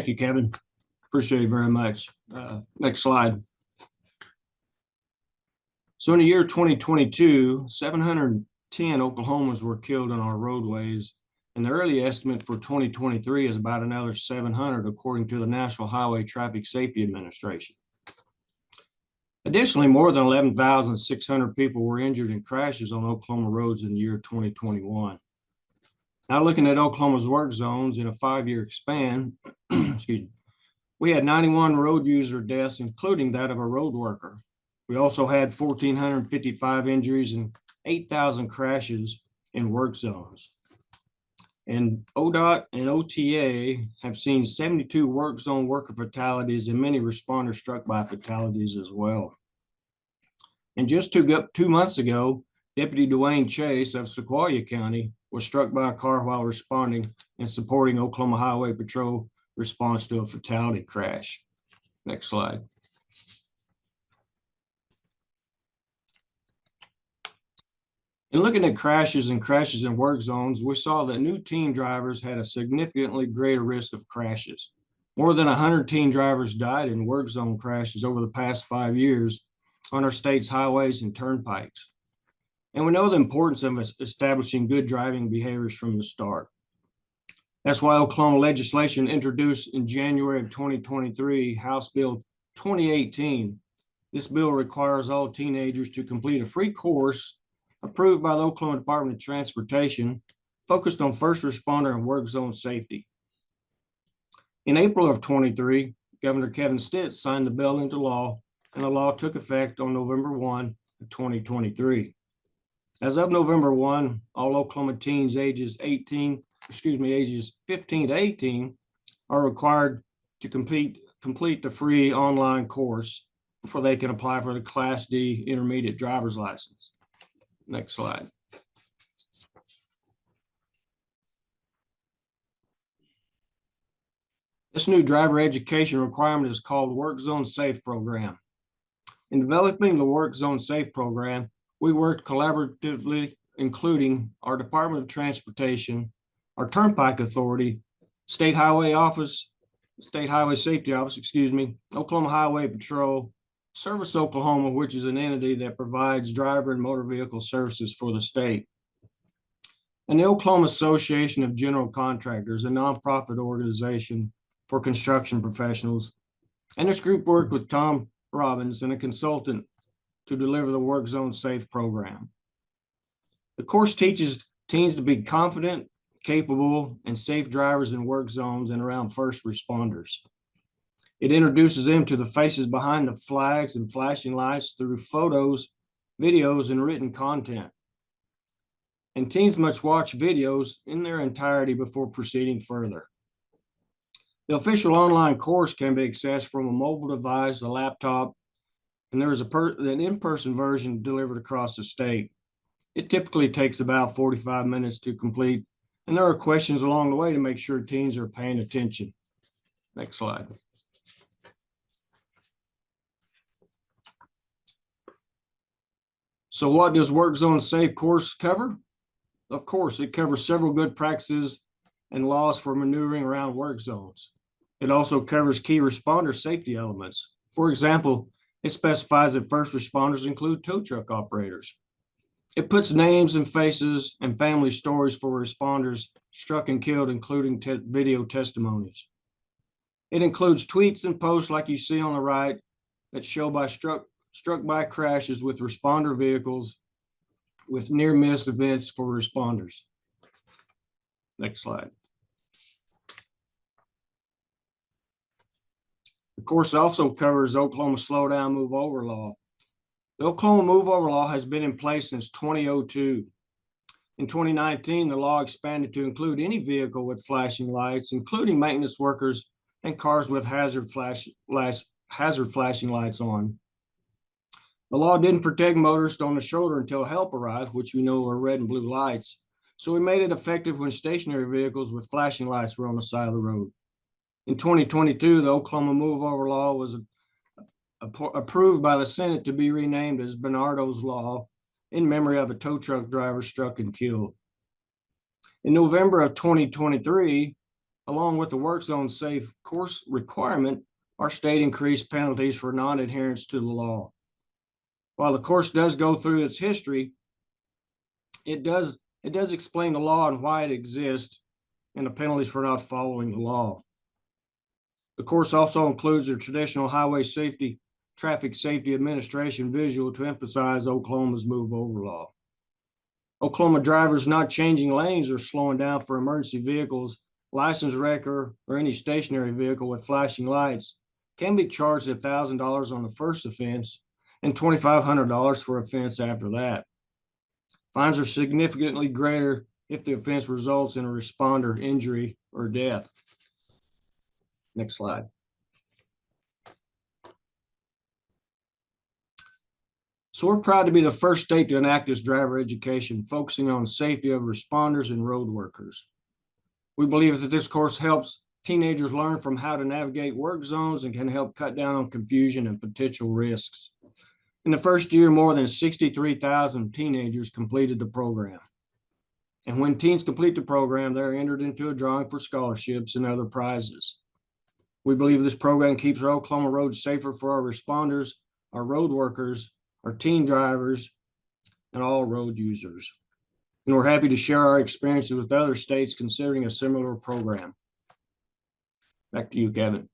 Thank you, Kevin. Appreciate it very much. Next slide. So in the year 2022, 710 Oklahomans were killed on our roadways, and the early estimate for 2023 is about another 700, according to the National Highway Traffic Safety Administration. Additionally, more than 11,600 people were injured in crashes on Oklahoma roads in the year 2021. Now looking at Oklahoma's work zones in a 5-year span, excuse me, we had 91 road user deaths, including that of a road worker. We also had 1,455 injuries and 8,000 crashes in work zones. And ODOT and OTA have seen 72 work zone worker fatalities and many responders struck by fatalities as well. And just 2 months ago, Deputy Dwayne Chase of Sequoia County was struck by a car while responding and supporting Oklahoma Highway Patrol response to a fatality crash. Next slide. In looking at crashes in work zones, we saw that new teen drivers had a significantly greater risk of crashes. More than 100 teen drivers died in work zone crashes over the past 5 years on our state's highways and turnpikes. And we know the importance of establishing good driving behaviors from the start. That's why Oklahoma legislation introduced in January of 2023, House Bill 2018. This bill requires all teenagers to complete a free course approved by the Oklahoma Department of Transportation, focused on first responder and work zone safety. In April of 23, Governor Kevin Stitt signed the bill into law, and the law took effect on November 1, 2023. As of November 1, all Oklahoma teens ages 15 to 18 are required to complete the free online course before they can apply for the Class D intermediate driver's license. Next slide. This new driver education requirement is called Work Zone Safe Program. In developing the Work Zone Safe Program, we worked collaboratively, including our Department of Transportation, our Turnpike Authority, State Highway Safety Office, Oklahoma Highway Patrol, Service Oklahoma, which is an entity that provides driver and motor vehicle services for the state, and the Oklahoma Association of General Contractors, a nonprofit organization for construction professionals. And this group worked with Tom Robbins and a consultant to deliver the Work Zone Safe program. The course teaches teens to be confident, capable, and safe drivers in work zones and around first responders. It introduces them to the faces behind the flags and flashing lights through photos, videos, and written content. And teens must watch videos in their entirety before proceeding further. The official online course can be accessed from a mobile device, a laptop, and there is an in-person version delivered across the state. It typically takes about 45 minutes to complete, and there are questions along the way to make sure teens are paying attention. Next slide. So what does Work Zone Safe course cover? Of course, it covers several good practices and laws for maneuvering around work zones. It also covers key responder safety elements. For example, it specifies that first responders include tow truck operators. It puts names and faces and family stories for responders struck and killed, including video testimonies. It includes tweets and posts like you see on the right that show by struck by crashes with responder vehicles with near-miss events for responders. Next slide. The course also covers Oklahoma Slow Down, Move Over law. The Oklahoma Move Over law has been in place since 2002. In 2019, the law expanded to include any vehicle with flashing lights, including maintenance workers and cars with hazard flashing lights on. The law didn't protect motorists on the shoulder until help arrived, which we know are red and blue lights. So we made it effective when stationary vehicles with flashing lights were on the side of the road. In 2022, the Oklahoma Move Over law was approved by the Senate to be renamed as Bernardo's Law in memory of a tow truck driver struck and killed. In November of 2023, along with the work zone safe course requirement, our state increased penalties for non-adherence to the law. While the course does go through its history, it does explain the law and why it exists and the penalties for not following the law. The course also includes a traditional highway safety, traffic safety administration visual to emphasize Oklahoma's move over law. Oklahoma drivers not changing lanes or slowing down for emergency vehicles, licensed wrecker, or any stationary vehicle with flashing lights can be charged $1,000 on the first offense and $2,500 for offense after that. Fines are significantly greater if the offense results in a responder injury or death. Next slide. So we're proud to be the first state to enact this driver education, focusing on safety of responders and road workers. We believe that this course helps teenagers learn from how to navigate work zones and can help cut down on confusion and potential risks. In the first year, more than 63,000 teenagers completed the program. And when teens complete the program, they're entered into a drawing for scholarships and other prizes. We believe this program keeps our Oklahoma roads safer for our responders, our road workers, our teen drivers, and all road users. And we're happy to share our experiences with other states considering a similar program. Back to you, Kevin.